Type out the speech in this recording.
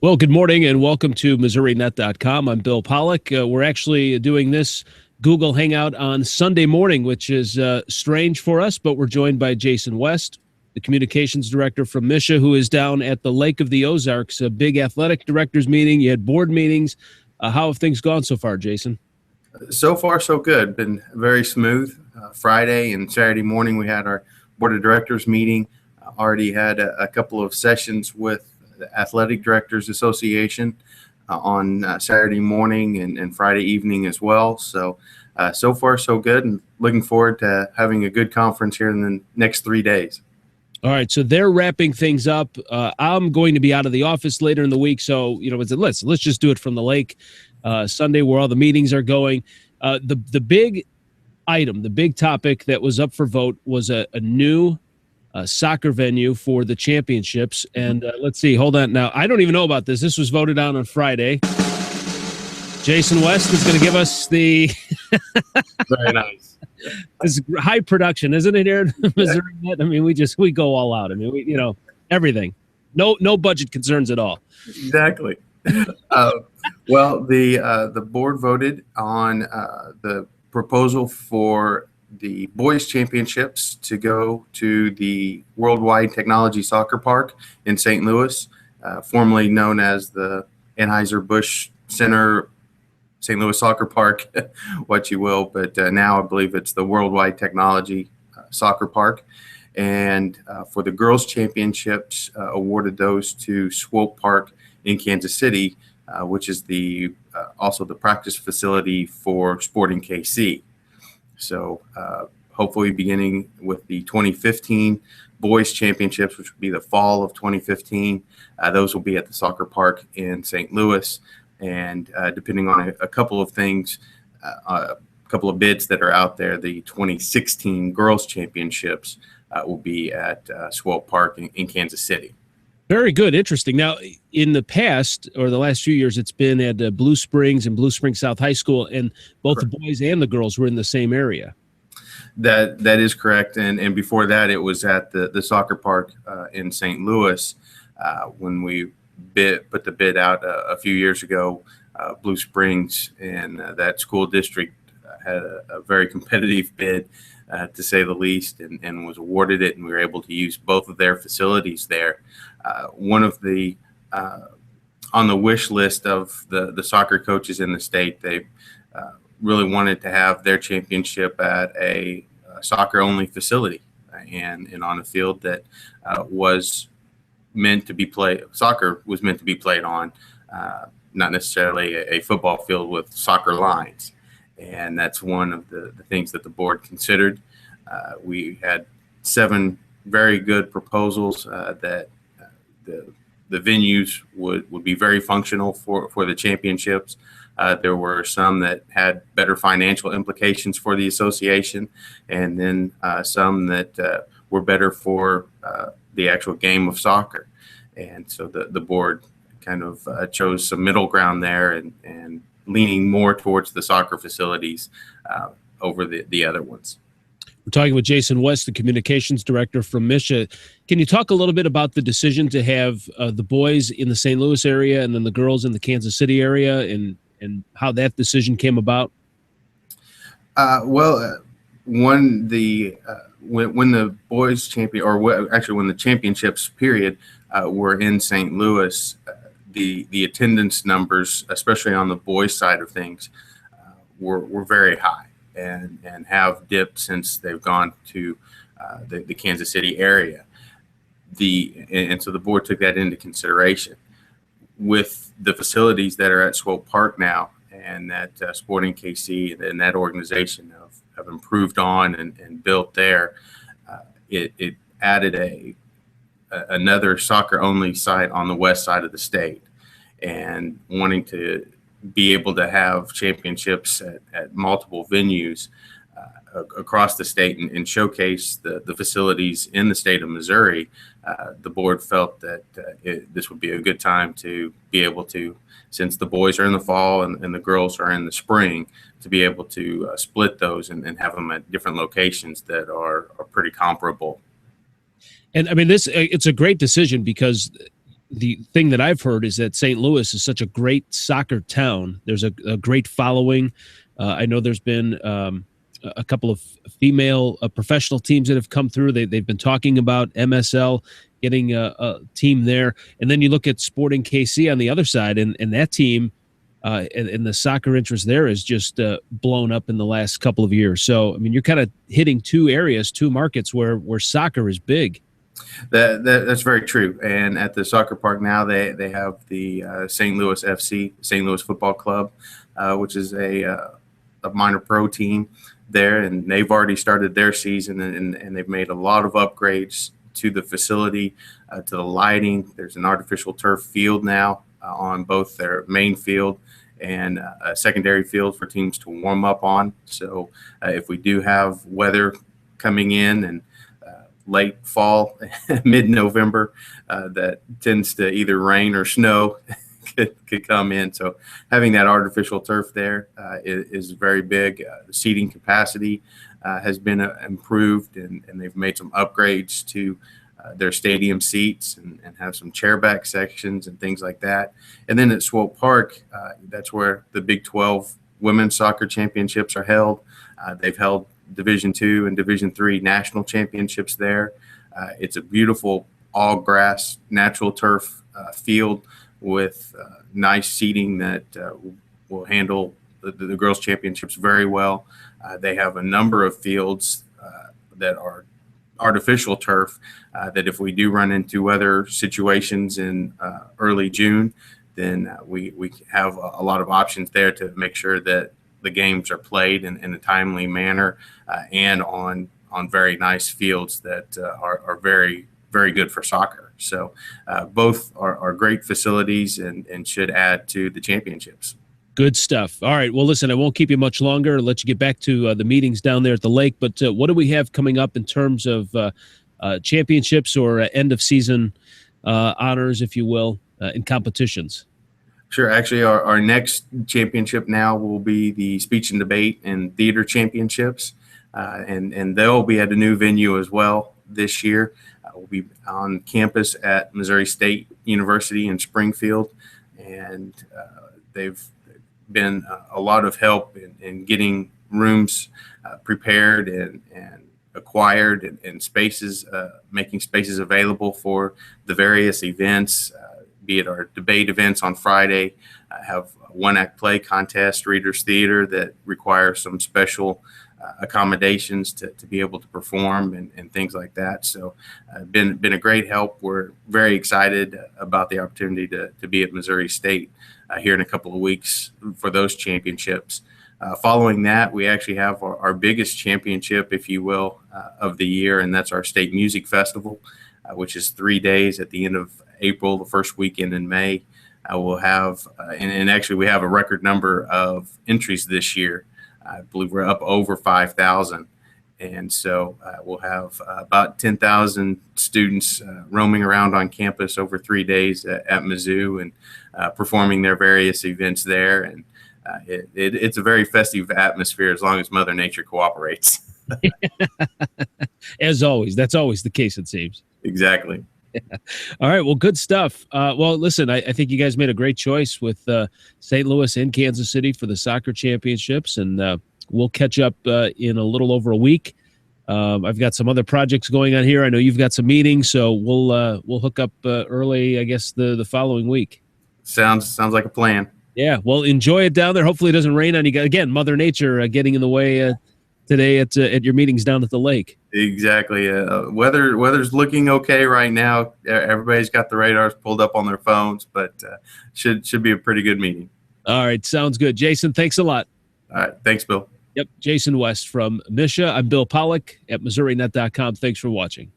Well, good morning and welcome to MissouriNet.com. I'm Bill Pollock. We're actually doing this Google Hangout on Sunday morning, which is strange for us, but we're joined by Jason West, the communications director from MSHSAA, who is down at the Lake of the Ozarks, a big athletic directors meeting. You had board meetings. How have things gone so far, Jason? So far, so good. Been very smooth. Friday and Saturday morning, we had our board of directors meeting. Already had a couple of sessions with the Athletic Directors Association on Saturday morning and Friday evening as well. So far, so good, and looking forward to having a good conference here in the next 3 days. All right, so they're wrapping things up. I'm going to be out of the office later in the week, so let's just do it from the lake Sunday, where all the meetings are going. The big item, the big topic that was up for vote was a new soccer venue for the championships. And let's see, hold on. Now, I don't even know about this. This was voted on Friday. Jason West is going to give us the Very nice. This is high production, isn't it, here at Missouri Net? I mean, we go all out. I mean, everything. No budget concerns at all. Exactly. Well, the board voted on the proposal for the boys championships to go to the Worldwide Technology Soccer Park in St. Louis, formerly known as the Anheuser-Busch Center St. Louis Soccer Park, what you will, but now I believe it's the Worldwide Technology Soccer Park. And for the girls championships, awarded those to Swope Park in Kansas City, which is also the practice facility for Sporting KC. So hopefully beginning with the 2015 boys championships, which will be the fall of 2015, those will be at the soccer park in St. Louis. And depending on a couple of things, a couple of bids that are out there, the 2016 girls championships will be at Swope Park in Kansas City. Very good. Interesting. Now, in the past, or the last few years, it's been at Blue Springs and Blue Springs South High School, and both Correct. The boys and the girls were in the same area. That is correct. And before that, it was at the soccer park in St. Louis when we put the bid out a few years ago. Blue Springs and that school district had a very competitive bid, to say the least, and was awarded it, and we were able to use both of their facilities there. One of the on the wish list of the soccer coaches in the state, they really wanted to have their championship at a soccer-only facility and on a field that was meant to be played. Soccer was meant to be played on, not necessarily a football field with soccer lines. And that's one of the things that the board considered. We had 7 very good proposals that the venues would be very functional for the championships. There were some that had better financial implications for the association, and then some that were better for the actual game of soccer. And so the board kind of chose some middle ground there and leaning more towards the soccer facilities over the other ones. We're talking with Jason West, the communications director from MSHSAA. Can you talk a little bit about the decision to have the boys in the St. Louis area and then the girls in the Kansas City area, and how that decision came about? When the boys champion, when the championships period were in St. Louis, the attendance numbers, especially on the boys side of things, were very high and have dipped since they've gone to the Kansas City area. And so the board took that into consideration. With the facilities that are at Swope Park now, and that Sporting KC and that organization have improved on and built there, it added another soccer-only site on the west side of the state, and wanting to be able to have championships at multiple venues across the state and showcase the facilities in the state of Missouri. The board felt that this would be a good time to be able to, since the boys are in the fall and the girls are in the spring, to be able to split those and have them at different locations that are pretty comparable. And I mean, it's a great decision because the thing that I've heard is that St. Louis is such a great soccer town. There's a great following. I know there's been a couple of female professional teams that have come through. They've been talking about MSL getting a team there. And then you look at Sporting KC on the other side, and that team and the soccer interest there is just blown up in the last couple of years. So, I mean, you're kind of hitting two markets where soccer is big. That's very true. And at the soccer park now, they have the St. Louis FC, St. Louis Football Club, which is a minor pro team there, and they've already started their season, and they've made a lot of upgrades to the facility, to the lighting. There's an artificial turf field now on both their main field and a secondary field for teams to warm up on. So if we do have weather coming in and late fall, mid-November, that tends to either rain or snow could come in. So having that artificial turf there is very big. The seating capacity has been improved, and they've made some upgrades to their stadium seats and have some chairback sections and things like that. And then at Swope Park, that's where the Big 12 women's soccer championships are held. They've held Division II and Division III national championships there. It's a beautiful all grass, natural turf field with nice seating that will handle the girls championships very well. They have a number of fields that are artificial turf that if we do run into weather situations in early June, then we have a lot of options there to make sure that the games are played in a timely manner and on very nice fields that are very, very good for soccer. So both are great facilities and should add to the championships. Good stuff. All right. Well, listen, I won't keep you much longer. I'll let you get back to the meetings down there at the lake. But what do we have coming up in terms of championships or end of season honors, if you will, in competitions? Sure. Actually, our next championship now will be the Speech and Debate and Theater Championships. And they'll be at a new venue as well this year. We'll be on campus at Missouri State University in Springfield. And they've been a lot of help in getting rooms prepared and acquired and spaces, making spaces available for the various events, be it our debate events on Friday, have a one-act play contest, Readers Theater, that requires some special accommodations to be able to perform and things like that. So been a great help. We're very excited about the opportunity to be at Missouri State here in a couple of weeks for those championships. Following that, we actually have our biggest championship, if you will, of the year, and that's our State Music Festival, which is 3 days at the end of April, the first weekend in May. We'll have, and actually we have a record number of entries this year. I believe we're up over 5,000. And so we'll have about 10,000 students roaming around on campus over 3 days at Mizzou and performing their various events there. And it's a very festive atmosphere as long as Mother Nature cooperates. As always, that's always the case, it seems. Exactly. All right. Well, good stuff. Well, listen, I think you guys made a great choice with St. Louis and Kansas City for the soccer championships, and we'll catch up in a little over a week. I've got some other projects going on here. I know you've got some meetings, so we'll hook up early, I guess, the following week. Sounds like a plan. Yeah. Well, enjoy it down there. Hopefully it doesn't rain on you. Again, Mother Nature getting in the way today at your meetings down at the lake. Exactly. Weather's looking okay right now. Everybody's got the radars pulled up on their phones, but should be a pretty good meeting. All right. Sounds good. Jason, thanks a lot. All right. Thanks, Bill. Yep. Jason West from MSHSAA. I'm Bill Pollock at MissouriNet.com. Thanks for watching.